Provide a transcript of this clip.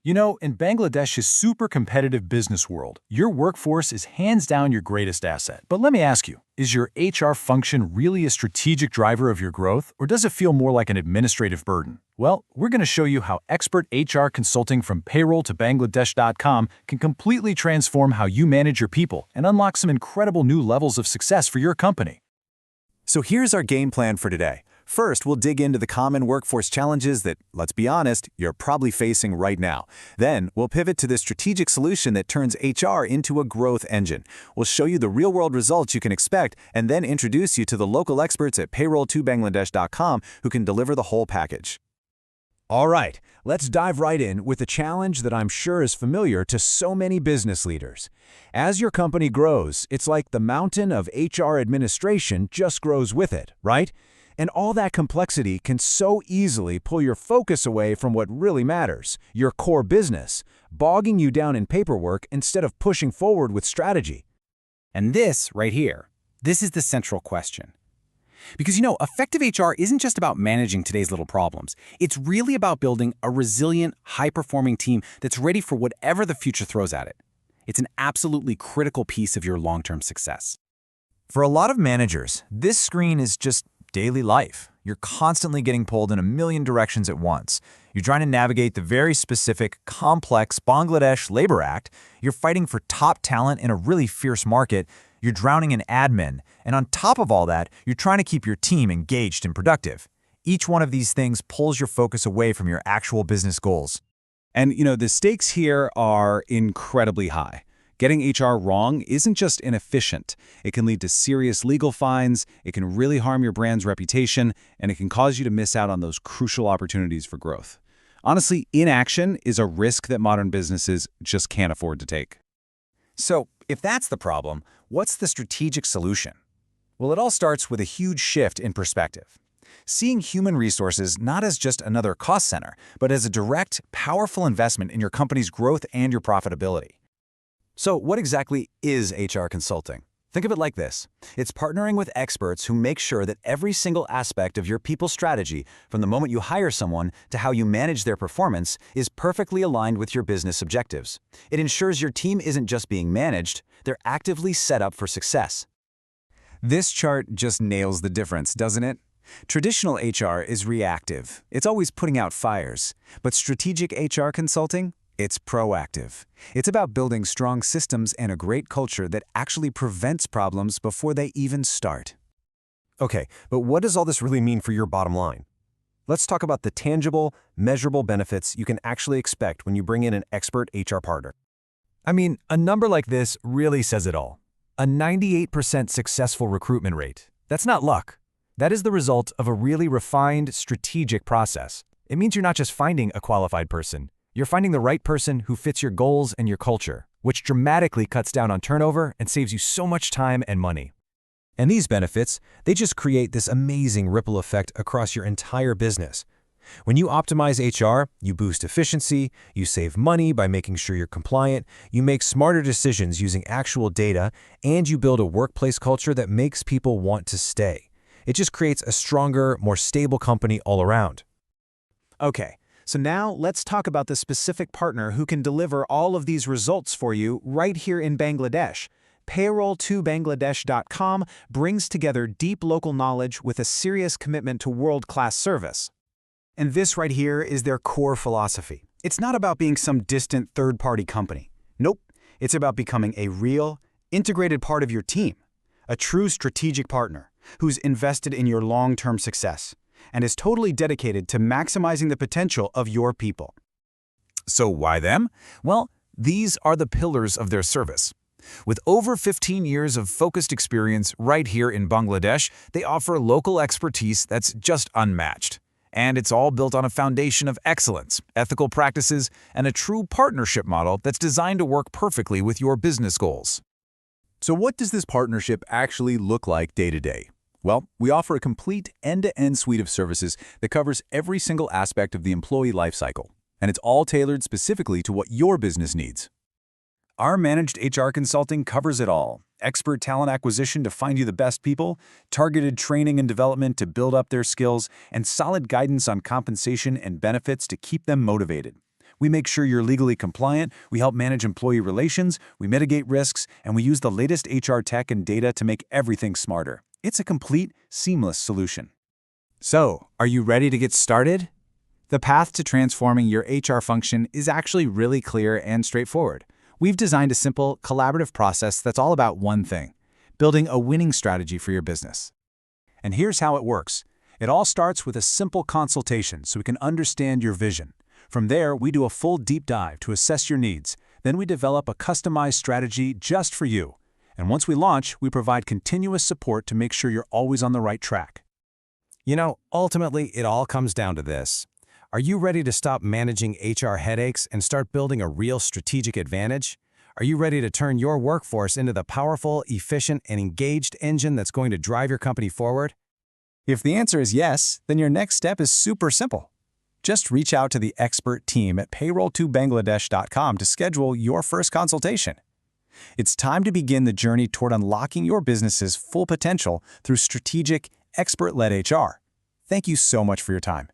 You know, in Bangladesh's super competitive business world, your workforce is hands down your greatest asset. But let me ask you, is your HR function really a strategic driver of your growth, or does it feel more like an administrative burden? Well, we're going to show you how expert HR consulting from Payroll to Bangladesh.com can completely transform how you manage your people and unlock some incredible new levels of success for your company. So here's our game plan for today. First, we'll dig into the common workforce challenges that, let's be honest, you're probably facing right now. Then, we'll pivot to the strategic solution that turns HR into a growth engine. We'll show you the real-world results you can expect, and then introduce you to the local experts at Payroll2Bangladesh.com who can deliver the whole package. All right, let's dive right in with a challenge that I'm sure is familiar to so many business leaders. As your company grows, it's like the mountain of HR administration just grows with it, right? And all that complexity can so easily pull your focus away from what really matters, your core business, bogging you down in paperwork instead of pushing forward with strategy. And this right here, this is the central question. Because effective HR isn't just about managing today's little problems. It's really about building a resilient, high-performing team that's ready for whatever the future throws at it. It's an absolutely critical piece of your long-term success. For a lot of managers, this screen is just daily life. You're constantly getting pulled in a million directions at once. You're trying to navigate the very specific, complex Bangladesh Labor Act. You're fighting for top talent in a really fierce market. You're drowning in admin. And on top of all that, you're trying to keep your team engaged and productive. Each one of these things pulls your focus away from your actual business goals. And, the stakes here are incredibly high. Getting HR wrong isn't just inefficient. It can lead to serious legal fines, it can really harm your brand's reputation, and it can cause you to miss out on those crucial opportunities for growth. Honestly, inaction is a risk that modern businesses just can't afford to take. So, if that's the problem, what's the strategic solution? Well, it all starts with a huge shift in perspective. Seeing human resources not as just another cost center, but as a direct, powerful investment in your company's growth and your profitability. So what exactly is HR consulting? Think of it like this. It's partnering with experts who make sure that every single aspect of your people strategy, from the moment you hire someone to how you manage their performance, is perfectly aligned with your business objectives. It ensures your team isn't just being managed, they're actively set up for success. This chart just nails the difference, doesn't it? Traditional HR is reactive. It's always putting out fires. But strategic HR consulting? It's proactive. It's about building strong systems and a great culture that actually prevents problems before they even start. Okay, but what does all this really mean for your bottom line? Let's talk about the tangible, measurable benefits you can actually expect when you bring in an expert HR partner. I mean, a number like this really says it all. A 98% successful recruitment rate. That's not luck. That is the result of a really refined, strategic process. It means you're not just finding a qualified person. You're finding the right person who fits your goals and your culture, which dramatically cuts down on turnover and saves you so much time and money. And these benefits, they just create this amazing ripple effect across your entire business. When you optimize HR, you boost efficiency, you save money by making sure you're compliant, you make smarter decisions using actual data, and you build a workplace culture that makes people want to stay. It just creates a stronger, more stable company all around. Okay. So now let's talk about the specific partner who can deliver all of these results for you right here in Bangladesh. Payroll2Bangladesh.com brings together deep local knowledge with a serious commitment to world-class service. And this right here is their core philosophy. It's not about being some distant third-party company. Nope, it's about becoming a real, integrated part of your team, a true strategic partner who's invested in your long-term success and is totally dedicated to maximizing the potential of your people. So why them? Well, these are the pillars of their service. With over 15 years of focused experience right here in Bangladesh, they offer local expertise that's just unmatched. And it's all built on a foundation of excellence, ethical practices, and a true partnership model that's designed to work perfectly with your business goals. So what does this partnership actually look like day to day? Well, we offer a complete end-to-end suite of services that covers every single aspect of the employee lifecycle, and it's all tailored specifically to what your business needs. Our managed HR consulting covers it all. Expert talent acquisition to find you the best people, targeted training and development to build up their skills, and solid guidance on compensation and benefits to keep them motivated. We make sure you're legally compliant, we help manage employee relations, we mitigate risks, and we use the latest HR tech and data to make everything smarter. It's a complete, seamless solution. So, are you ready to get started? The path to transforming your HR function is actually really clear and straightforward. We've designed a simple, collaborative process that's all about one thing: building a winning strategy for your business. And here's how it works. It all starts with a simple consultation so we can understand your vision. From there, we do a full deep dive to assess your needs. Then we develop a customized strategy just for you. And once we launch, we provide continuous support to make sure you're always on the right track. Ultimately, it all comes down to this. Are you ready to stop managing HR headaches and start building a real strategic advantage? Are you ready to turn your workforce into the powerful, efficient, and engaged engine that's going to drive your company forward? If the answer is yes, then your next step is super simple. Just reach out to the expert team at payroll2bangladesh.com to schedule your first consultation. It's time to begin the journey toward unlocking your business's full potential through strategic, expert-led HR. Thank you so much for your time.